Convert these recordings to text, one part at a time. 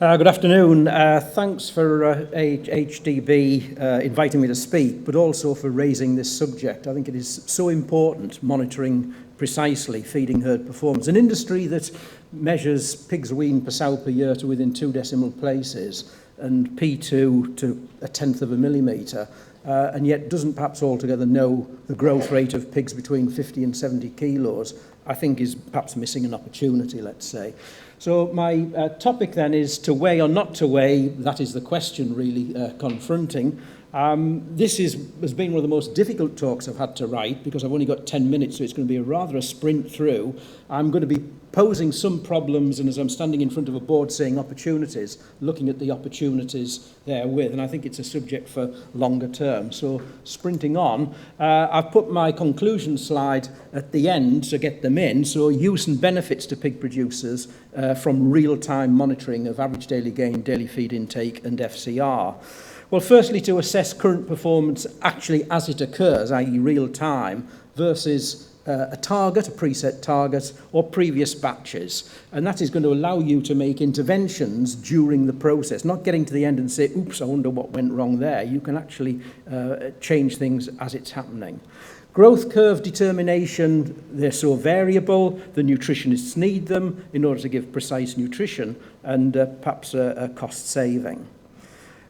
Good afternoon. Thanks for AHDB inviting me to speak, but also for raising this subject. I think it is so important, monitoring precisely feeding herd performance. An industry that measures pigs weaned per sow per year to within 2 decimal places and P2 to 1/10 of a millimetre, and yet doesn't perhaps altogether know the growth rate of pigs between 50 and 70 kilos, I think is perhaps missing an opportunity, let's say. So my topic then is to weigh or not to weigh. That is the question really confronting. This has been one of the most difficult talks I've had to write because I've only got 10 minutes, so it's going to be rather a sprint through. I'm going to be posing some problems, and as I'm standing in front of a board saying opportunities, looking at the opportunities therewith, and I think it's a subject for longer term. So sprinting on, I've put my conclusion slide at the end to get them in, so use and benefits to pig producers from real-time monitoring of average daily gain, daily feed intake and FCR. Well, firstly, to assess current performance actually as it occurs, i.e. real time, versus a target, a preset target, or previous batches. And that is going to allow you to make interventions during the process, not getting to the end and say, oops, I wonder what went wrong there. You can actually change things as it's happening. Growth curve determination, they're so variable, the nutritionists need them in order to give precise nutrition and perhaps a cost saving.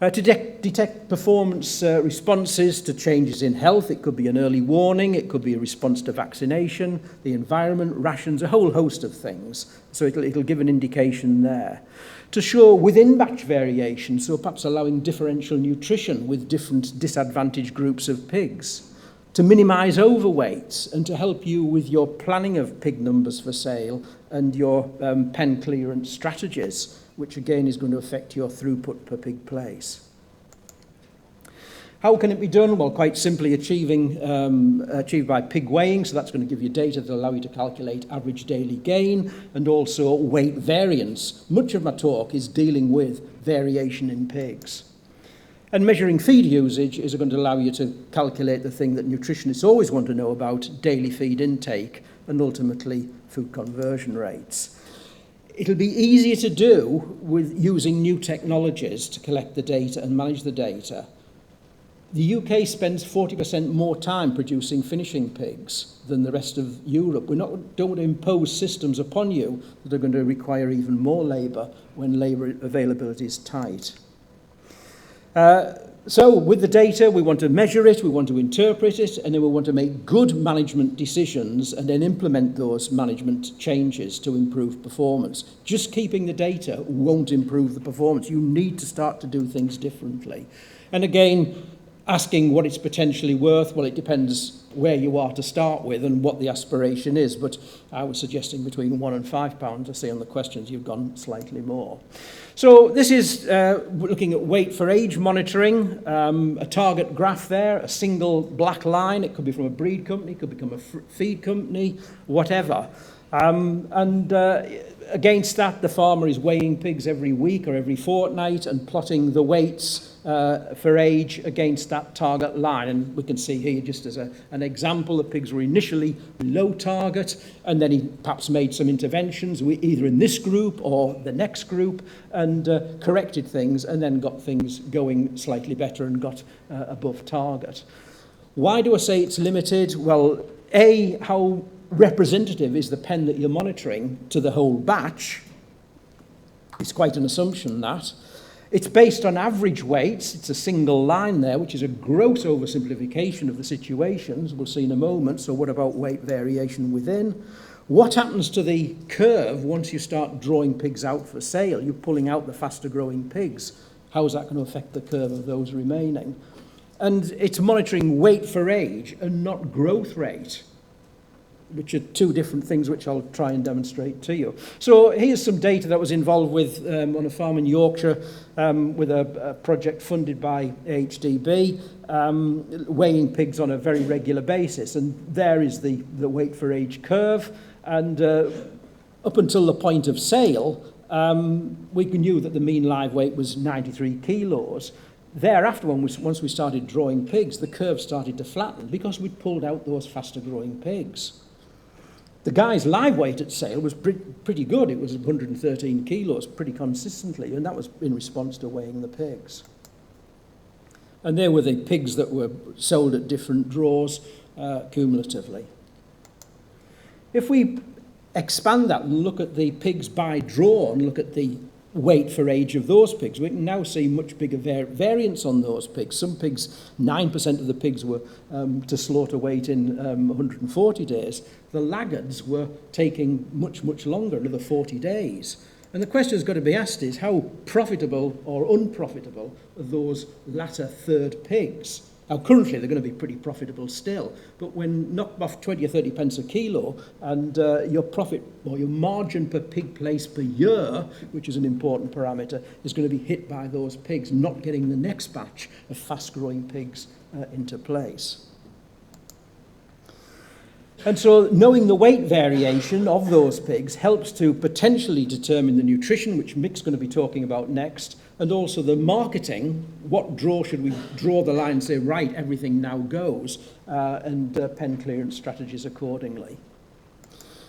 To detect performance responses to changes in health, it could be an early warning, it could be a response to vaccination, the environment, rations, a whole host of things. So it'll give an indication there. To show within batch variation, so perhaps allowing differential nutrition with different disadvantaged groups of pigs. To minimise overweights and to help you with your planning of pig numbers for sale and your pen clearance strategies, which again is going to affect your throughput per pig place. How can it be done? Well, quite simply achieved by pig weighing, so that's going to give you data that allow you to calculate average daily gain and also weight variance. Much of my talk is dealing with variation in pigs. And measuring feed usage is going to allow you to calculate the thing that nutritionists always want to know about, daily feed intake and ultimately food conversion rates. It'll be easier to do with using new technologies to collect the data and manage the data. The UK spends 40% more time producing finishing pigs than the rest of Europe. We don't want to impose systems upon you that are going to require even more labour when labour availability is tight. So with the data, we want to measure it, we want to interpret it, and then we want to make good management decisions and then implement those management changes to improve performance. Just keeping the data won't improve the performance. You need to start to do things differently. And again, asking what it's potentially worth, well, it depends where you are to start with and what the aspiration is, but I was suggesting between £1 and £5. I see on the questions you've gone slightly more. So this is looking at weight for age monitoring, a target graph there, a single black line. It could be from a breed company, it could become a feed company, whatever. Against that, the farmer is weighing pigs every week or every fortnight and plotting the weights for age against that target line. And we can see here just as an example, the pigs were initially below target, and then he perhaps made some interventions, either in this group or the next group, and corrected things, and then got things going slightly better and got above target. Why do I say it's limited? Well, how representative is the pen that you're monitoring to the whole batch? It's quite an assumption that. It's based on average weights. It's a single line there, which is a gross oversimplification of the situations we'll see in a moment. So what about weight variation within? What happens to the curve once you start drawing pigs out for sale? You're pulling out the faster growing pigs. How is that going to affect the curve of those remaining? And it's monitoring weight for age and not growth rate, which are two different things which I'll try and demonstrate to you. So here's some data that was involved with on a farm in Yorkshire with a project funded by AHDB, weighing pigs on a very regular basis. And there is the weight for age curve. And up until the point of sale, we knew that the mean live weight was 93 kilos. Thereafter, once we started drawing pigs, the curve started to flatten because we'd pulled out those faster growing pigs. The guy's live weight at sale was pretty good. It was 113 kilos pretty consistently, and that was in response to weighing the pigs. And there were the pigs that were sold at different draws cumulatively. If we expand that and look at the pigs by draw and look at the weight for age of those pigs, we can now see much bigger variance on those pigs. Some pigs, 9% of the pigs were to slaughter weight in 140 days. The laggards were taking much, much longer, another 40 days. And the question that's got to be asked is how profitable or unprofitable are those latter third pigs? Now, currently, they're going to be pretty profitable still, but when knocked off 20 or 30 pence a kilo, and your profit or your margin per pig place per year, which is an important parameter, is going to be hit by those pigs not getting the next batch of fast-growing pigs into place. And so knowing the weight variation of those pigs helps to potentially determine the nutrition, which Mick's going to be talking about next, and also the marketing. What draw should we draw the line and say, right, everything now goes, and pen clearance strategies accordingly.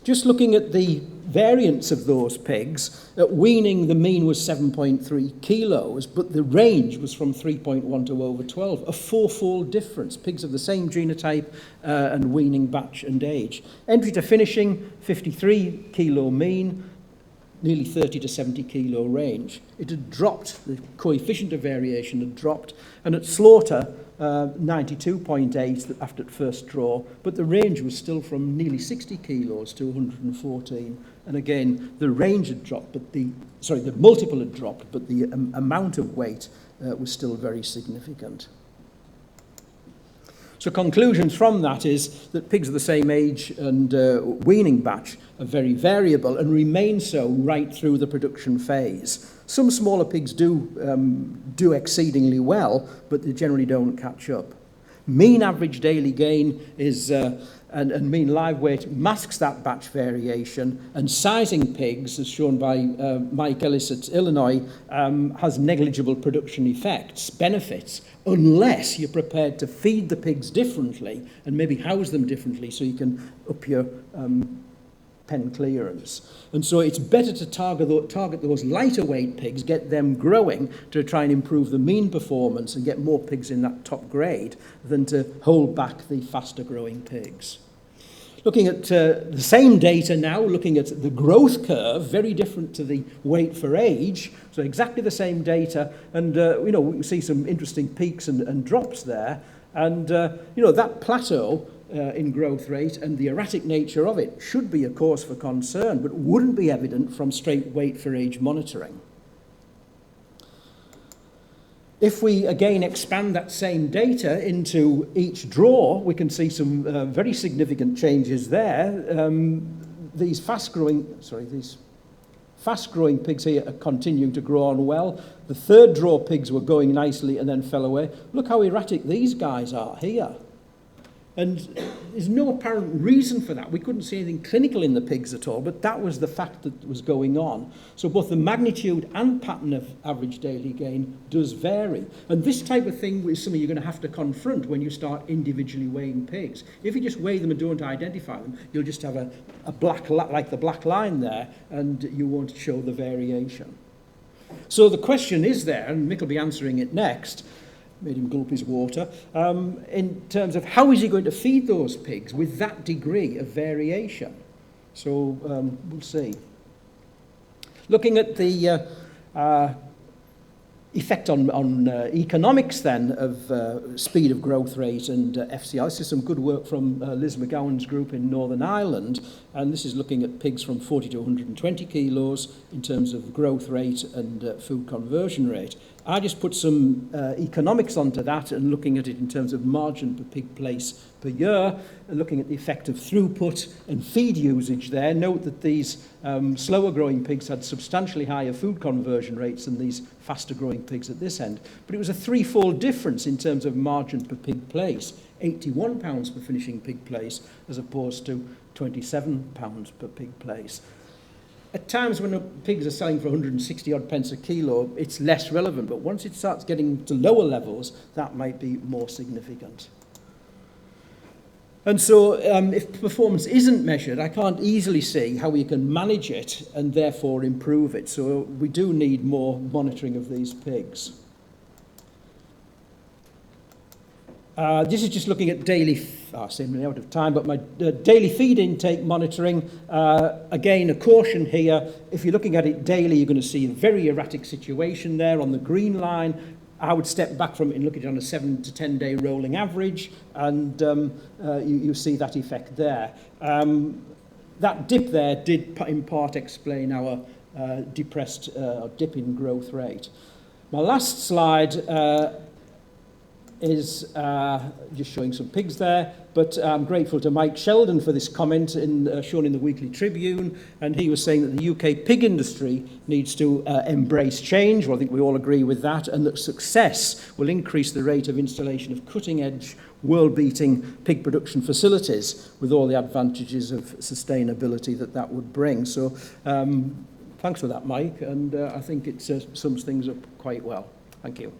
Just looking at the variance of those pigs, at weaning the mean was 7.3 kilos, but the range was from 3.1 to over 12, a fourfold difference. Pigs of the same genotype and weaning batch and age. Entry to finishing, 53 kilo mean, nearly 30 to 70 kilo range. It had dropped, the coefficient of variation had dropped, and at slaughter, 92.8 after first draw, but the range was still from nearly 60 kilos to 114. And again, the range had dropped, but the multiple had dropped, but the amount of weight was still very significant. So conclusions from that is that pigs of the same age and weaning batch are very variable and remain so right through the production phase. Some smaller pigs do exceedingly well, but they generally don't catch up. Mean average daily gain is and mean live weight masks that batch variation, and sizing pigs, as shown by Mike Ellis at Illinois, has negligible production benefits, unless you're prepared to feed the pigs differently and maybe house them differently so you can up your pen clearance. And so it's better to target those lighter weight pigs, get them growing to try and improve the mean performance and get more pigs in that top grade than to hold back the faster growing pigs. Looking at the same data now, looking at the growth curve, very different to the weight for age, so exactly the same data, and we can see some interesting peaks and drops there, and that plateau in growth rate and the erratic nature of it should be a cause for concern, but wouldn't be evident from straight weight for age monitoring. If we again expand that same data into each draw, we can see some very significant changes there. These fast-growing pigs here are continuing to grow on well. The third draw pigs were going nicely and then fell away. Look how erratic these guys are here. And there's no apparent reason for that. We couldn't see anything clinical in the pigs at all, but that was the fact that was going on. So both the magnitude and pattern of average daily gain does vary. And this type of thing is something you're going to have to confront when you start individually weighing pigs. If you just weigh them and don't identify them, you'll just have a black, like the black line there, and you won't show the variation. So the question is there, and Mick will be answering it next, made him gulp his water, in terms of how is he going to feed those pigs with that degree of variation. So we'll see. Looking at the effect on economics then of speed of growth rate and FCI. This is some good work from Liz McGowan's group in Northern Ireland, and this is looking at pigs from 40 to 120 kilos in terms of growth rate and food conversion rate. I just put some economics onto that and looking at it in terms of margin per pig place per year, and looking at the effect of throughput and feed usage there. Note that these slower growing pigs had substantially higher food conversion rates than these faster growing pigs at this end. But it was a threefold difference in terms of margin per pig place, £81 per finishing pig place as opposed to £27 per pig place. At times when the pigs are selling for 160 odd pence a kilo, it's less relevant, but once it starts getting to lower levels, that might be more significant. And so if performance isn't measured, I can't easily see how we can manage it and therefore improve it. So we do need more monitoring of these pigs. This is just looking at daily, seemingly out of time, but my daily feed intake monitoring. Again, a caution here. If you're looking at it daily, you're going to see a very erratic situation there on the green line. I would step back from it and look at it on a 7 to 10 day rolling average, and you see that effect there. That dip there did in part explain our depressed dip in growth rate. My last slide is just showing some pigs there, but I'm grateful to Mike Sheldon for this comment shown in the Weekly Tribune, and he was saying that the UK pig industry needs to embrace change. Well, I think we all agree with that, and that success will increase the rate of installation of cutting-edge, world-beating pig production facilities with all the advantages of sustainability that would bring. So thanks for that, Mike, and I think it sums things up quite well. Thank you.